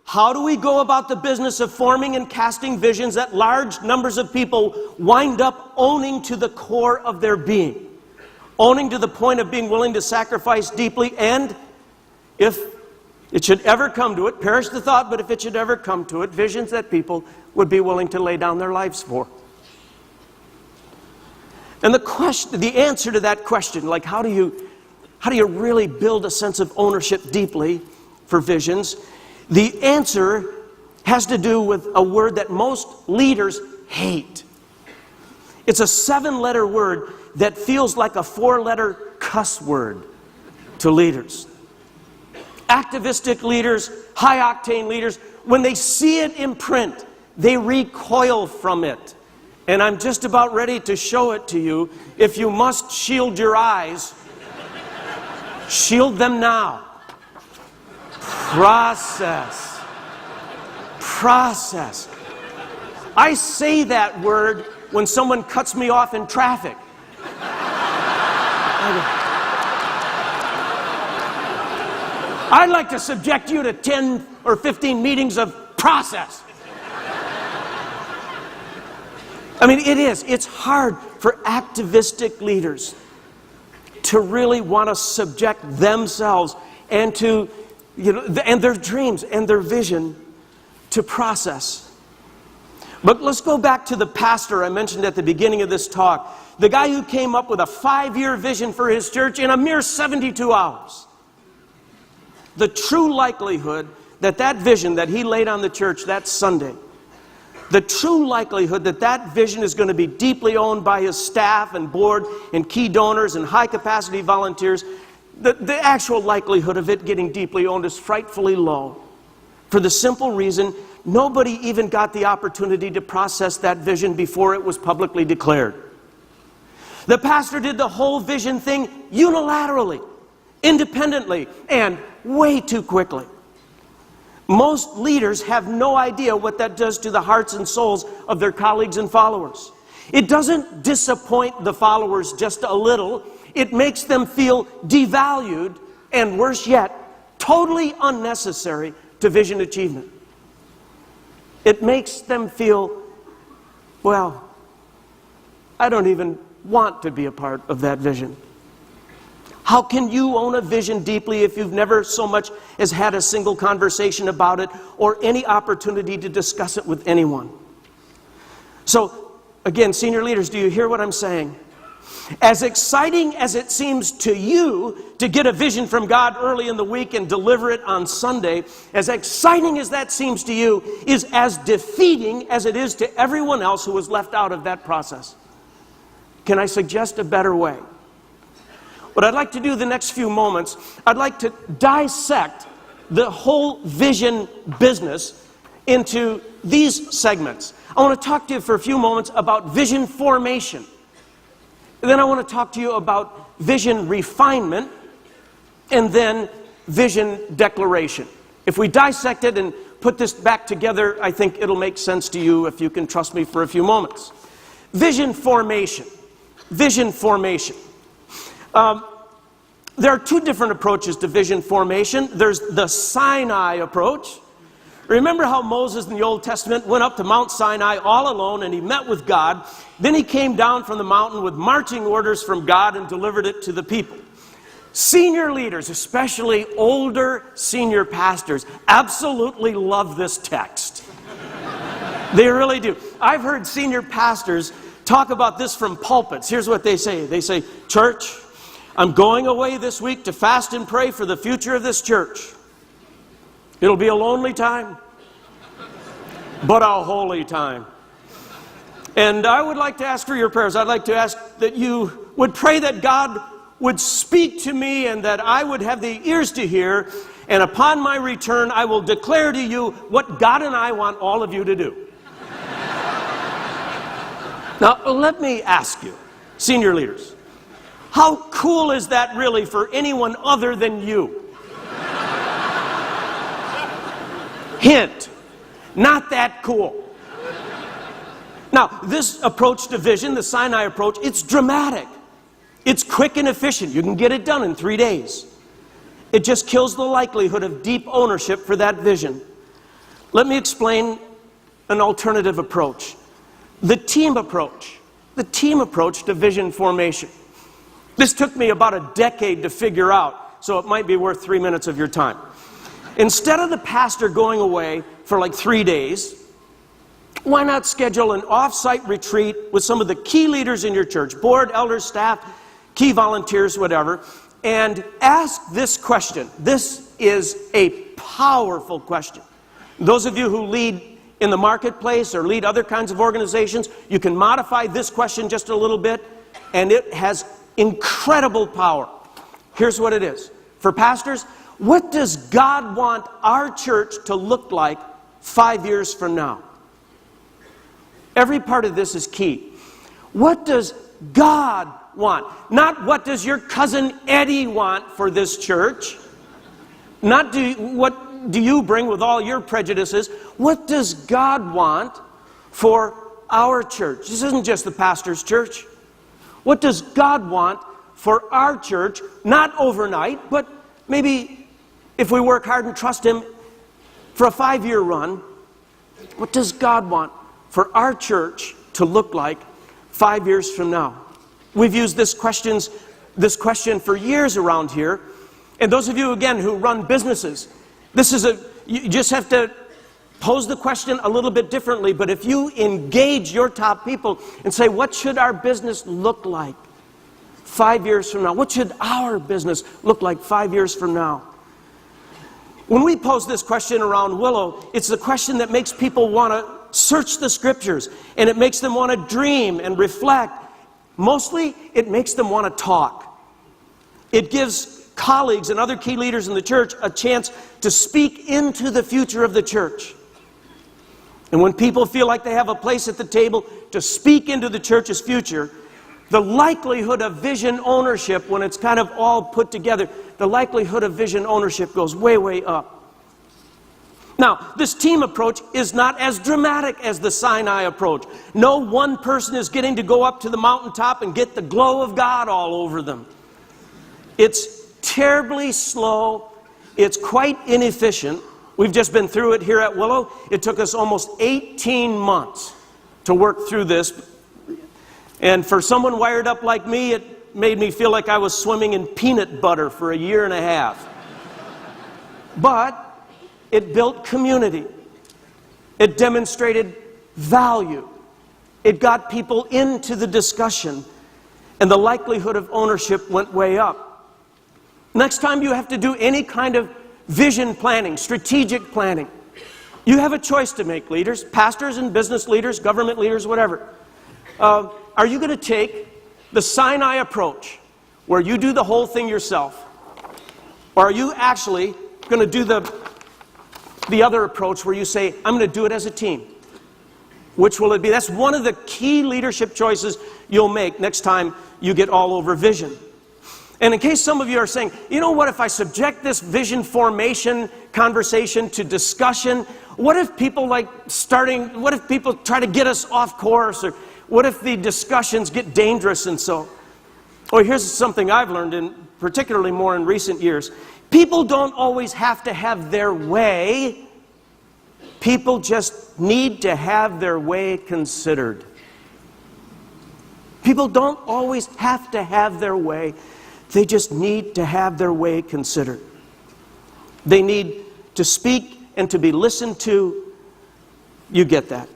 How do we go about the business of forming and casting visions that large numbers of people wind up owning to the core of their being? Owning to the point of being willing to sacrifice deeply, and if it should ever come to it, perish the thought, but if it should ever come to it, visions that people would be willing to lay down their lives for. And the answer to that question, like how do you really build a sense of ownership deeply for visions? The answer has to do with a word that most leaders hate. It's a 7-letter word that feels like a 4-letter cuss word to leaders. Activistic leaders, high-octane leaders, when they see it in print, they recoil from it. And I'm just about ready to show it to you. If you must shield your eyes, shield them now. Process. Process. I say that word when someone cuts me off in traffic. I'd like to subject you to 10 or 15 meetings of process. I mean, it's hard for activistic leaders to really want to subject themselves and to, and their dreams and their vision to process. But let's go back to the pastor I mentioned at the beginning of this talk. The guy who came up with a 5-year vision for his church in a mere 72 hours. The true likelihood that that vision that he laid on the church that Sunday, the true likelihood that that vision is going to be deeply owned by his staff and board and key donors and high-capacity volunteers, the actual likelihood of it getting deeply owned is frightfully low. For the simple reason, nobody even got the opportunity to process that vision before it was publicly declared. The pastor did the whole vision thing unilaterally, independently, and way too quickly. Most leaders have no idea what that does to the hearts and souls of their colleagues and followers. It doesn't disappoint the followers just a little. It makes them feel devalued and, worse yet, totally unnecessary to vision achievement. It makes them feel, well, I don't even want to be a part of that vision. How can you own a vision deeply if you've never so much as had a single conversation about it or any opportunity to discuss it with anyone? So, again, senior leaders, do you hear what I'm saying? As exciting as it seems to you to get a vision from God early in the week and deliver it on Sunday, as exciting as that seems to you is as defeating as it is to everyone else who was left out of that process. Can I suggest a better way? What I'd like to do the next few moments, I'd like to dissect the whole vision business into these segments. I want to talk to you for a few moments about vision formation. And then I want to talk to you about vision refinement and then vision declaration. If we dissect it and put this back together, I think it'll make sense to you if you can trust me for a few moments. Vision formation. Vision formation. There are two different approaches to vision formation. There's the Sinai approach. Remember how Moses in the Old Testament went up to Mount Sinai all alone and he met with God. Then he came down from the mountain with marching orders from God and delivered it to the people. Senior leaders, especially older senior pastors, absolutely love this text. They really do. I've heard senior pastors talk about this from pulpits. Here's what they say. They say, "Church, I'm going away this week to fast and pray for the future of this church. It'll be a lonely time, but a holy time. And I would like to ask for your prayers. I'd like to ask that you would pray that God would speak to me and that I would have the ears to hear. And upon my return, I will declare to you what God and I want all of you to do." Now, let me ask you, senior leaders, how cool is that really for anyone other than you? Hint, not that cool. Now, this approach to vision, the Sinai approach, it's dramatic. It's quick and efficient. You can get it done in 3 days. It just kills the likelihood of deep ownership for that vision. Let me explain an alternative approach. The team approach. The team approach to vision formation. This took me about a decade to figure out, so it might be worth 3 minutes of your time. Instead of the pastor going away for like 3 days, why not schedule an off-site retreat with some of the key leaders in your church, board, elders, staff, key volunteers, whatever, and ask this question. This is a powerful question. Those of you who lead in the marketplace or lead other kinds of organizations, you can modify this question just a little bit, and it has incredible power. Here's what it is. For pastors, what does God want our church to look like 5 years from now? Every part of this is key. What does God want? Not what does your cousin Eddie want for this church? Not what do you bring with all your prejudices? What does God want for our church? This isn't just the pastor's church. What does God want for our church? Not overnight, but maybe if we work hard and trust Him for a 5-year run. What does God want for our church to look like 5 years from now? We've used this question for years around here. And those of you, again, who run businesses, you just have to pose the question a little bit differently. But if you engage your top people and say, what should our business look like 5 years from now? What should our business look like 5 years from now? When we pose this question around Willow, it's the question that makes people want to search the Scriptures, and it makes them want to dream and reflect. Mostly, it makes them want to talk. It gives colleagues and other key leaders in the church a chance to speak into the future of the church. And when people feel like they have a place at the table to speak into the church's future, the likelihood of vision ownership, when it's kind of all put together, the likelihood of vision ownership goes way, way up. Now, this team approach is not as dramatic as the Sinai approach. No one person is getting to go up to the mountaintop and get the glow of God all over them. It's terribly slow. It's quite inefficient. We've just been through it here at Willow. It took us almost 18 months to work through this. And for someone wired up like me, it made me feel like I was swimming in peanut butter for a year and a half. But it built community. It demonstrated value. It got people into the discussion, and the likelihood of ownership went way up. Next time you have to do any kind of vision planning, strategic planning, you have a choice to make, leaders, pastors and business leaders, government leaders, whatever. Are you going to take the Sinai approach, where you do the whole thing yourself? Or are you actually going to do the other approach where you say, I'm going to do it as a team? Which will it be? That's one of the key leadership choices you'll make next time you get all over vision. And in case some of you are saying, you know what, if I subject this vision formation conversation to discussion, what if people try to get us off course? Or what if the discussions get dangerous and so? Oh, here's something I've learned, particularly more in recent years. People don't always have to have their way. People just need to have their way considered. People don't always have to have their way. They just need to have their way considered. They need to speak and to be listened to. You get that.